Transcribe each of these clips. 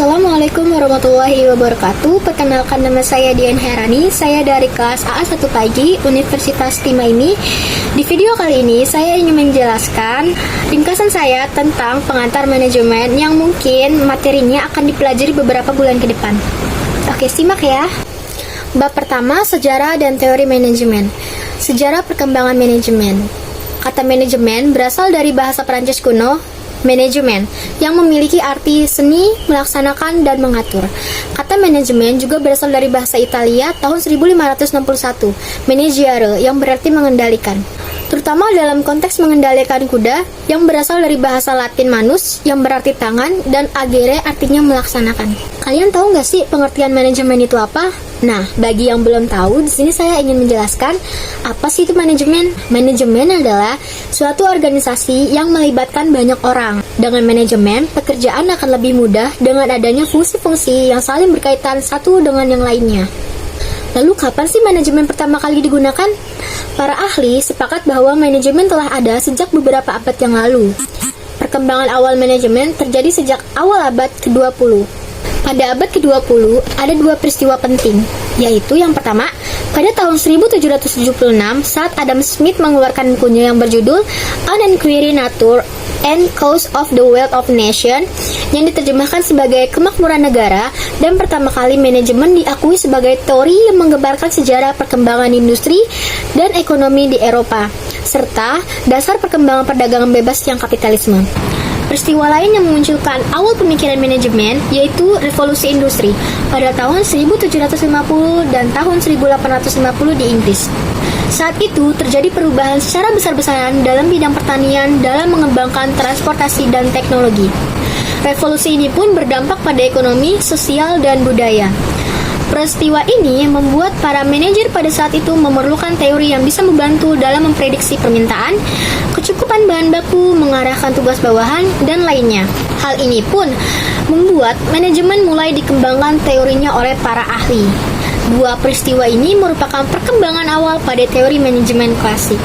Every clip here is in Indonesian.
Assalamualaikum warahmatullahi wabarakatuh. Perkenalkan, nama saya Dian Herani. Saya dari kelas AA1 Pagi Universitas Timaimi. Di video kali ini saya ingin menjelaskan ringkasan saya tentang pengantar manajemen yang mungkin materinya akan dipelajari beberapa bulan ke depan. Oke, simak ya. Bab pertama, sejarah dan teori manajemen. Sejarah perkembangan manajemen. Kata manajemen berasal dari bahasa Perancis kuno manajemen, yang memiliki arti seni, melaksanakan, dan mengatur. Kata manajemen juga berasal dari bahasa Italia tahun 1561, managere, yang berarti mengendalikan. Terutama dalam konteks mengendalikan kuda, yang berasal dari bahasa Latin manus, yang berarti tangan, dan agere artinya melaksanakan. Kalian tahu nggak sih pengertian manajemen itu apa? Nah, bagi yang belum tahu, di sini saya ingin menjelaskan apa sih itu manajemen. Manajemen adalah suatu organisasi yang melibatkan banyak orang. Dengan manajemen, pekerjaan akan lebih mudah dengan adanya fungsi-fungsi yang saling berkaitan satu dengan yang lainnya. Lalu kapan sih manajemen pertama kali digunakan? Para ahli sepakat bahwa manajemen telah ada sejak beberapa abad yang lalu. Perkembangan awal manajemen terjadi sejak awal abad ke-20. Pada abad ke-20, ada dua peristiwa penting, yaitu yang pertama, pada tahun 1776 saat Adam Smith mengeluarkan bukunya yang berjudul An Inquiry Nature and Cause of the Wealth of Nation, yang diterjemahkan sebagai kemakmuran negara, dan pertama kali manajemen diakui sebagai teori yang menggambarkan sejarah perkembangan industri dan ekonomi di Eropa, serta dasar perkembangan perdagangan bebas yang kapitalisme. Peristiwa lain yang memunculkan awal pemikiran manajemen yaitu revolusi industri pada tahun 1750 dan tahun 1850 di Inggris. Saat itu terjadi perubahan secara besar-besaran dalam bidang pertanian dalam mengembangkan transportasi dan teknologi. Revolusi ini pun berdampak pada ekonomi, sosial, dan budaya. Peristiwa ini membuat para manajer pada saat itu memerlukan teori yang bisa membantu dalam memprediksi permintaan, kecukupan bahan baku, mengarahkan tugas bawahan, dan lainnya. Hal ini pun membuat manajemen mulai dikembangkan teorinya oleh para ahli. Dua peristiwa ini merupakan perkembangan awal pada teori manajemen klasik.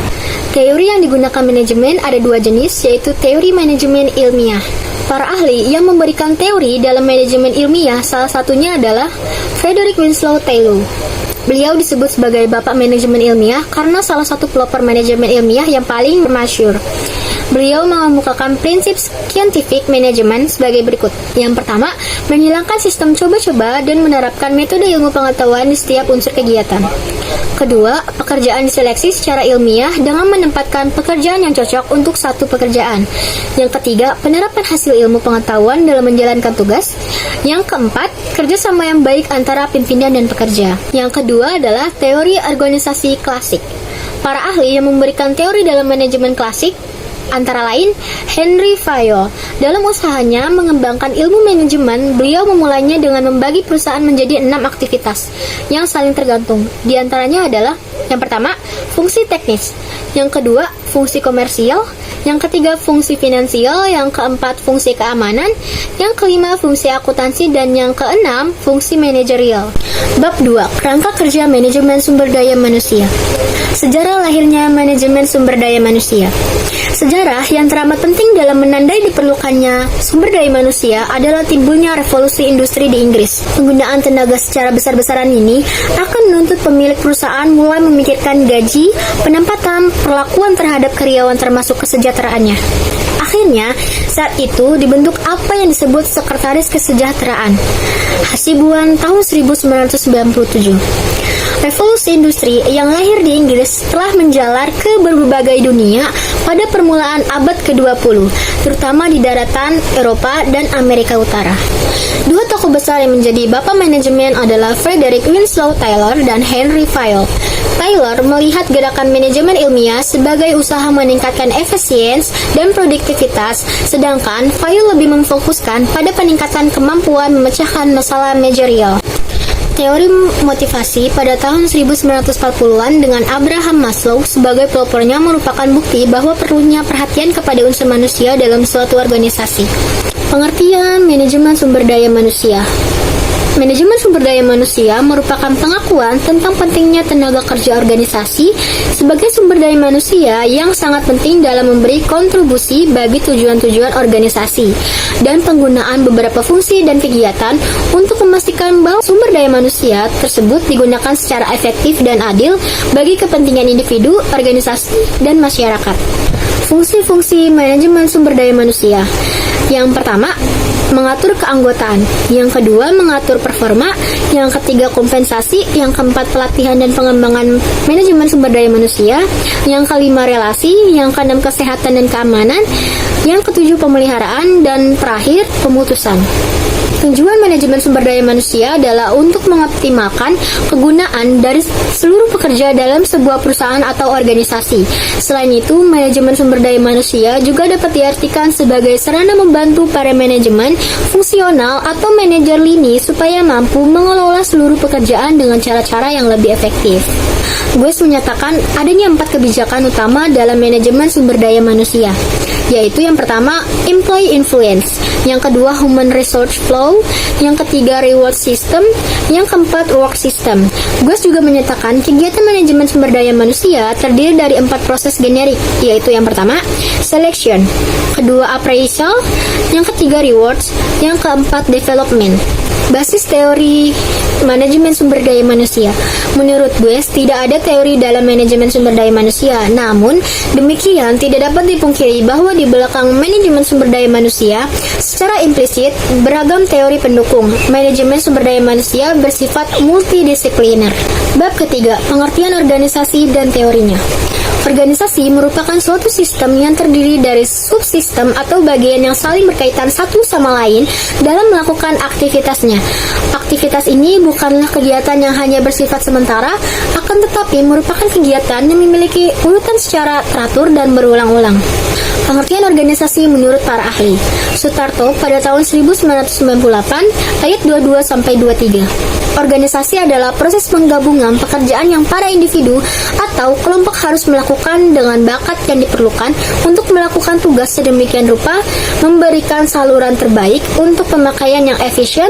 Teori yang digunakan manajemen ada dua jenis, yaitu teori manajemen ilmiah. Para ahli yang memberikan teori dalam manajemen ilmiah salah satunya adalah Frederick Winslow Taylor. Beliau disebut sebagai Bapak Manajemen Ilmiah karena salah satu pelopor manajemen ilmiah yang paling masyhur. Beliau mengemukakan prinsip scientific management sebagai berikut. Yang pertama, menghilangkan sistem coba-coba dan menerapkan metode ilmu pengetahuan di setiap unsur kegiatan. Kedua, pekerjaan diseleksi secara ilmiah dengan menempatkan pekerjaan yang cocok untuk satu pekerjaan. Yang ketiga, penerapan hasil ilmu pengetahuan dalam menjalankan tugas. Yang keempat, kerjasama yang baik antara pimpinan dan pekerja. Yang kedua adalah teori organisasi klasik. Para ahli yang memberikan teori dalam manajemen klasik antara lain Henry Fayol. Dalam usahanya mengembangkan ilmu manajemen, beliau memulainya dengan membagi perusahaan menjadi 6 aktivitas yang saling tergantung. Di antaranya adalah yang pertama, fungsi teknis, yang kedua, fungsi komersial, yang ketiga, fungsi finansial, yang keempat, fungsi keamanan, yang kelima, fungsi akuntansi, dan yang keenam, fungsi manajerial. Bab 2, kerangka kerja manajemen sumber daya manusia. Sejarah lahirnya manajemen sumber daya manusia. Sejarah yang teramat penting dalam menandai diperlukannya sumber daya manusia adalah timbulnya revolusi industri di Inggris. Penggunaan tenaga secara besar-besaran ini akan menuntut pemilik perusahaan mulai memikirkan gaji, penempatan, perlakuan terhadap karyawan termasuk kesejahteraannya. Akhirnya, saat itu dibentuk apa yang disebut Sekretaris Kesejahteraan. Hasibuan tahun 1997. Revolusi industri yang lahir di Inggris telah menjalar ke berbagai dunia pada permulaan abad ke-20, terutama di daratan Eropa dan Amerika Utara. Dua tokoh besar yang menjadi bapak manajemen adalah Frederick Winslow Taylor dan Henry Fayol. Taylor melihat gerakan manajemen ilmiah sebagai usaha meningkatkan efisiensi dan produktivitas, sedangkan Fayol lebih memfokuskan pada peningkatan kemampuan memecahkan masalah manajerial. Teori motivasi pada tahun 1940-an dengan Abraham Maslow sebagai pelopornya merupakan bukti bahwa perlunya perhatian kepada unsur manusia dalam suatu organisasi. Pengertian manajemen sumber daya manusia. Manajemen sumber daya manusia merupakan pengakuan tentang pentingnya tenaga kerja organisasi sebagai sumber daya manusia yang sangat penting dalam memberi kontribusi bagi tujuan-tujuan organisasi dan penggunaan beberapa fungsi dan kegiatan untuk memastikan bahwa sumber daya manusia tersebut digunakan secara efektif dan adil bagi kepentingan individu, organisasi, dan masyarakat. Fungsi-fungsi manajemen sumber daya manusia. Yang pertama, mengatur keanggotaan. Yang kedua, mengatur performa. Yang ketiga, kompensasi. Yang keempat, pelatihan dan pengembangan manajemen sumber daya manusia. Yang kelima, relasi. Yang keenam, kesehatan dan keamanan. Yang ketujuh, pemeliharaan. Dan terakhir, pemutusan. Tujuan manajemen sumber daya manusia adalah untuk mengoptimalkan kegunaan dari seluruh pekerja dalam sebuah perusahaan atau organisasi. Selain itu, manajemen sumber daya manusia juga dapat diartikan sebagai sarana membantu para manajemen fungsional atau manajer lini supaya mampu mengelola seluruh pekerjaan dengan cara-cara yang lebih efektif. Gues menyatakan adanya 4 kebijakan utama dalam manajemen sumber daya manusia, yaitu yang pertama, employee influence, yang kedua, human resource flow, yang ketiga, reward system, yang keempat, work system. Gues juga menyatakan kegiatan manajemen sumber daya manusia terdiri dari 4 proses generik, yaitu yang pertama, selection, kedua, appraisal, yang ketiga, rewards, yang keempat, development. Basis teori manajemen sumber daya manusia. Menurut Gues, tidak ada teori dalam manajemen sumber daya manusia. Namun, demikian tidak dapat dipungkiri bahwa di belakang manajemen sumber daya manusia, secara implisit, beragam teori pendukung. Manajemen sumber daya manusia bersifat multidisipliner. Bab ketiga, pengertian organisasi dan teorinya. Organisasi merupakan suatu sistem yang terdiri dari subsistem atau bagian yang saling berkaitan satu sama lain dalam melakukan aktivitasnya. Aktivitas ini bukanlah kegiatan yang hanya bersifat sementara, akan tetapi merupakan kegiatan yang memiliki urutan secara teratur dan berulang-ulang. Pengertian organisasi menurut para ahli. Sutarto pada tahun 1998 ayat 22-23. Organisasi adalah proses penggabungan pekerjaan yang para individu atau kelompok harus melakukan dengan bakat yang diperlukan untuk melakukan tugas sedemikian rupa, memberikan saluran terbaik untuk pemakaian yang efisien,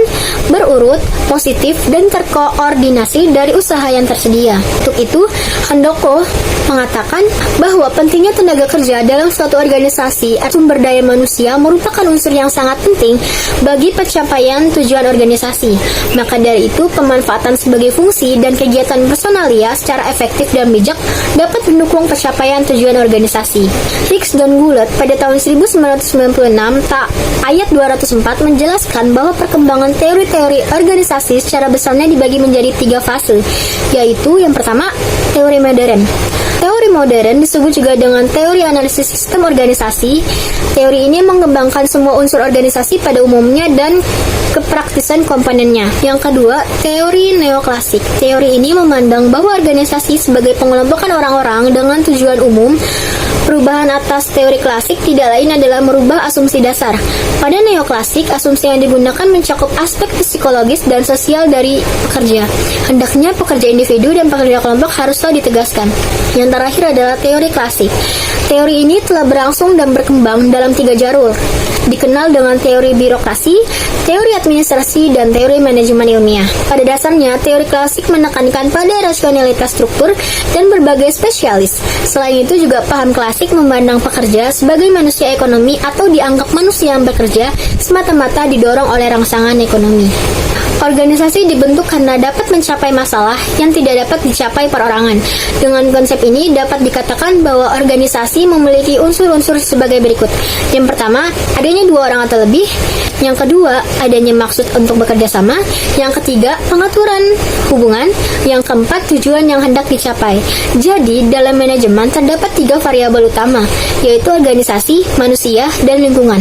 berurut, positif, dan terkoordinasi dari usaha yang tersedia. Untuk itu, Handoko mengatakan bahwa pentingnya tenaga kerja dalam suatu organisasi atau sumber daya manusia merupakan unsur yang sangat penting bagi pencapaian tujuan organisasi. Maka dari itu, pemanfaatan sebagai fungsi dan kegiatan personalia secara efektif dan bijak dapat mendukung pencapaian tujuan organisasi. Hicks dan Goulart pada tahun 1996 ayat 204 menjelaskan bahwa perkembangan teori-teori organisasi secara besarnya dibagi menjadi 3 fase, yaitu yang pertama, teori modern. Teori modern disebut juga dengan teori analisis sistem organisasi. Teori ini mengembangkan semua unsur organisasi pada umumnya dan kepraktisan komponennya. Yang kedua, teori neoklasik. Teori ini memandang bahwa organisasi sebagai pengelompokan orang-orang dengan tujuan umum. Perubahan atas teori klasik tidak lain adalah merubah asumsi dasar. Pada neoklasik, asumsi yang digunakan mencakup aspek psikologis dan sosial dari pekerja. Hendaknya pekerja individu dan pekerja kelompok haruslah ditegaskan. Yang terakhir adalah teori klasik. Teori ini telah berlangsung dan berkembang dalam 3 jalur, dikenal dengan teori birokrasi, teori administrasi, dan teori manajemen ilmiah. Pada dasarnya, teori klasik menekankan pada rasionalitas struktur dan berbagai spesialis. Selain itu juga paham klasik memandang pekerja sebagai manusia ekonomi atau dianggap manusia yang bekerja semata-mata didorong oleh rangsangan ekonomi. Organisasi dibentuk karena dapat mencapai masalah yang tidak dapat dicapai perorangan. Dengan konsep ini dapat dikatakan bahwa organisasi memiliki unsur-unsur sebagai berikut. Yang pertama, adanya 2 orang atau lebih. Yang kedua, adanya maksud untuk bekerja sama. Yang ketiga, pengaturan hubungan. Yang keempat, tujuan yang hendak dicapai. Jadi, dalam manajemen terdapat 3 variabel utama, yaitu organisasi, manusia, dan lingkungan.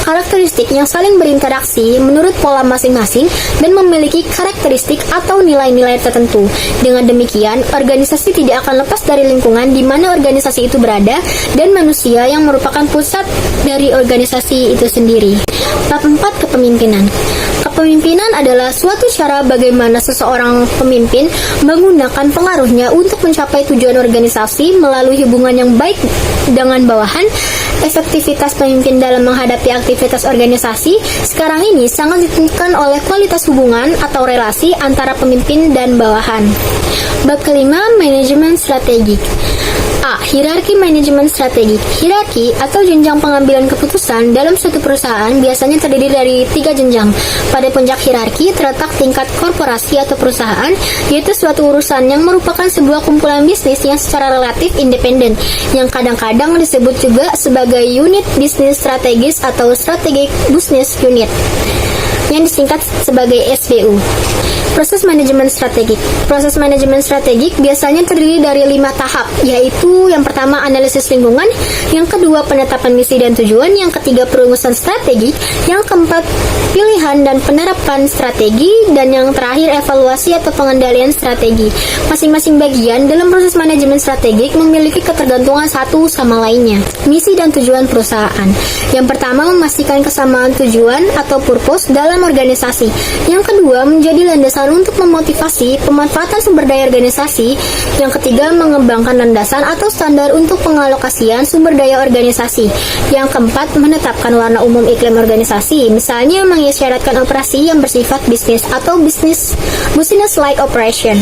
Karakteristik yang saling berinteraksi menurut pola masing-masing dan memiliki karakteristik atau nilai-nilai tertentu. Dengan demikian, organisasi tidak akan lepas dari lingkungan di mana organisasi itu berada dan manusia yang merupakan pusat dari organisasi itu sendiri. Bab 4, kepemimpinan. Kepemimpinan adalah suatu cara bagaimana seseorang pemimpin menggunakan pengaruhnya untuk mencapai tujuan organisasi melalui hubungan yang baik dengan bawahan Efektivitas pemimpin dalam menghadapi aktivitas organisasi sekarang ini sangat ditentukan oleh kualitas hubungan atau relasi antara pemimpin dan bawahan. Bab kelima, manajemen strategik. A. Hierarki manajemen strategik. Hierarki atau jenjang pengambilan keputusan dalam suatu perusahaan biasanya terdiri dari 3 jenjang. Pada puncak hierarki terletak tingkat korporasi atau perusahaan, yaitu suatu urusan yang merupakan sebuah kumpulan bisnis yang secara relatif independen, yang kadang-kadang disebut juga sebagai unit bisnis strategis atau strategic business unit, yang disingkat sebagai SBU. Proses manajemen strategik. Proses manajemen strategik biasanya terdiri dari 5 tahap, yaitu yang pertama analisis lingkungan, yang kedua penetapan misi dan tujuan, yang ketiga perumusan strategi, yang keempat pilihan dan penerapan strategi, dan yang terakhir evaluasi atau pengendalian strategi. Masing-masing bagian dalam proses manajemen strategik memiliki ketergantungan satu sama lainnya. Misi dan tujuan perusahaan. Yang pertama memastikan kesamaan tujuan atau purpose dalam organisasi. Yang kedua menjadi landasan untuk memotivasi pemanfaatan sumber daya organisasi. Yang ketiga mengembangkan landasan atau standar untuk pengalokasian sumber daya organisasi. Yang keempat menetapkan warna umum iklim organisasi, misalnya mengisyaratkan operasi yang bersifat bisnis atau business like operation.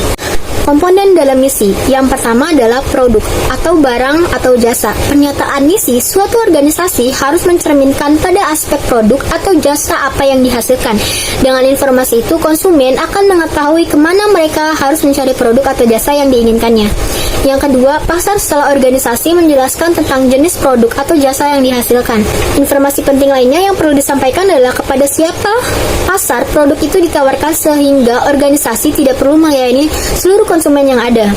Komponen dalam misi. Yang pertama adalah produk atau barang atau jasa. Pernyataan misi suatu organisasi harus mencerminkan pada aspek produk atau jasa apa yang dihasilkan. Dengan informasi itu, konsumen akan mengetahui kemana mereka harus mencari produk atau jasa yang diinginkannya. Yang kedua, pasar setelah organisasi menjelaskan tentang jenis produk atau jasa yang dihasilkan. Informasi penting lainnya yang perlu disampaikan adalah kepada siapa pasar produk itu ditawarkan sehingga organisasi tidak perlu melayani seluruh konsumen yang ada.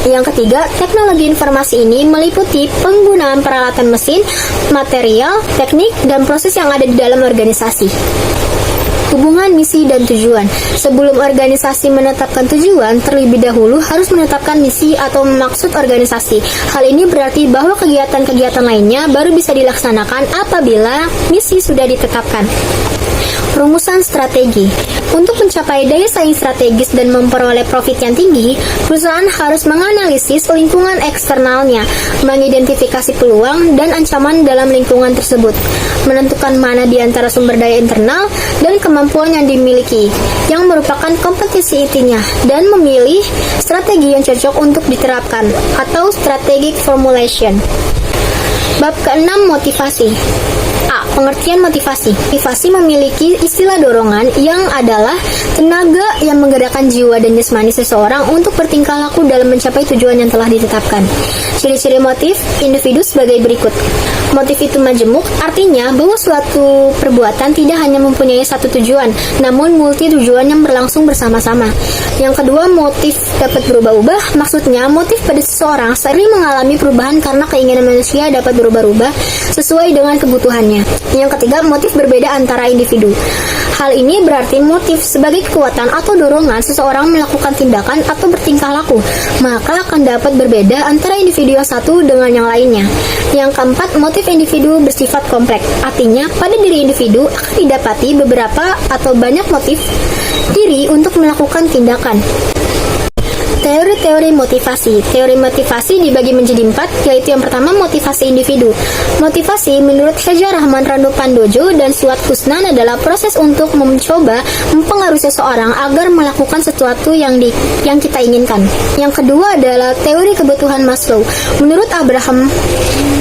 Yang ketiga, teknologi informasi ini meliputi penggunaan peralatan mesin, material, teknik, dan proses yang ada di dalam organisasi. Hubungan misi dan tujuan. Sebelum organisasi menetapkan tujuan, terlebih dahulu harus menetapkan misi atau maksud organisasi. Hal ini berarti bahwa kegiatan-kegiatan lainnya baru bisa dilaksanakan apabila misi sudah ditetapkan. Perumusan strategi. Untuk mencapai daya saing strategis dan memperoleh profit yang tinggi, perusahaan harus menganalisis lingkungan eksternalnya, mengidentifikasi peluang dan ancaman dalam lingkungan tersebut, menentukan mana di antara sumber daya internal dan kemampuan yang dimiliki, yang merupakan kompetisi intinya, dan memilih strategi yang cocok untuk diterapkan, atau strategic formulation. Bab ke-6, motivasi. A. Pengertian motivasi. Motivasi memiliki istilah dorongan yang adalah tenaga yang menggerakkan jiwa dan jasmani seseorang untuk bertingkah laku dalam mencapai tujuan yang telah ditetapkan. Ciri-ciri motif individu sebagai berikut. Motif itu majemuk, artinya bahwa suatu perbuatan tidak hanya mempunyai satu tujuan, namun multi tujuan yang berlangsung bersama-sama. Yang kedua, motif dapat berubah-ubah, maksudnya motif pada seseorang sering mengalami perubahan karena keinginan manusia dapat berubah-ubah sesuai dengan kebutuhannya. Yang ketiga, motif berbeda antara individu. Hal ini berarti motif sebagai kekuatan atau dorongan seseorang melakukan tindakan atau bertingkah laku, maka akan dapat berbeda antara individu yang satu dengan yang lainnya. Yang keempat, motif individu bersifat kompleks, artinya pada diri individu akan didapati beberapa atau banyak motif diri untuk melakukan tindakan. Teori-teori motivasi. Teori motivasi dibagi menjadi 4, yaitu yang pertama motivasi individu. Motivasi menurut Hajar Rahman Ranu Pandojo dan Suat Kusnan adalah proses untuk mencoba mempengaruhi seseorang agar melakukan sesuatu yang kita inginkan. Yang kedua adalah teori kebutuhan Maslow. Menurut Abraham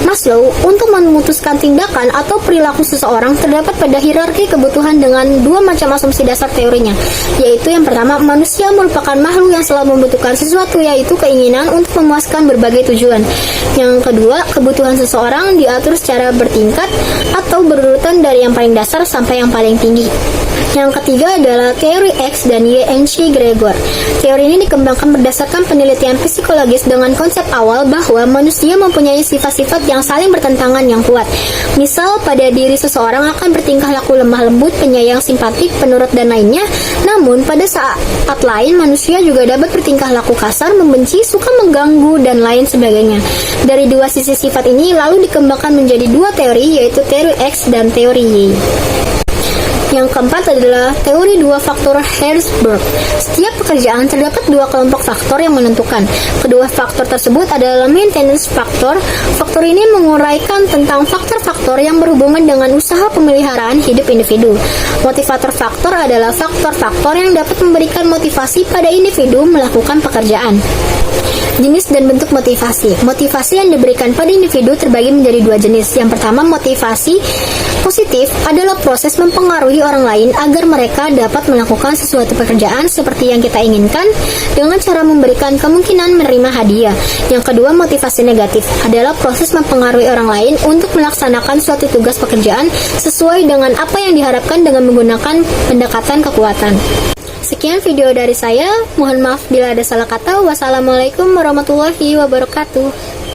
Maslow, untuk memutuskan tindakan atau perilaku seseorang terdapat pada hierarki kebutuhan dengan 2 macam asumsi dasar teorinya, yaitu yang pertama, manusia merupakan makhluk yang selalu membutuhkan sesuatu, yaitu keinginan untuk memuaskan berbagai tujuan. Yang kedua, kebutuhan seseorang diatur secara bertingkat atau berurutan dari yang paling dasar sampai yang paling tinggi. Yang ketiga adalah teori X dan Y. N.C. Gregor. Teori ini dikembangkan berdasarkan penelitian psikologis dengan konsep awal bahwa manusia mempunyai sifat-sifat yang saling bertentangan yang kuat. Misal, pada diri seseorang akan bertingkah laku lemah lembut, penyayang, simpatik, penurut, dan lainnya. Namun, pada saat lain, manusia juga dapat bertingkah laku kasar, membenci, suka mengganggu, dan lain sebagainya. Dari 2 sisi sifat ini lalu dikembangkan menjadi 2 teori, yaitu teori X dan teori Y. Yang keempat adalah teori dua faktor Herzberg. Setiap pekerjaan terdapat dua kelompok faktor yang menentukan. Kedua faktor tersebut adalah maintenance faktor. Faktor ini menguraikan tentang faktor-faktor yang berhubungan dengan usaha pemeliharaan hidup individu. Motivator faktor adalah faktor-faktor yang dapat memberikan motivasi pada individu melakukan pekerjaan. Jenis dan bentuk motivasi. Motivasi yang diberikan pada individu terbagi menjadi dua jenis. Yang pertama, motivasi positif adalah proses mempengaruhi orang lain agar mereka dapat melakukan sesuatu pekerjaan seperti yang kita inginkan dengan cara memberikan kemungkinan menerima hadiah. Yang kedua, motivasi negatif adalah proses mempengaruhi orang lain untuk melaksanakan suatu tugas pekerjaan sesuai dengan apa yang diharapkan dengan menggunakan pendekatan kekuatan. Sekian video dari saya, mohon maaf bila ada salah kata. Wassalamualaikum warahmatullahi wabarakatuh.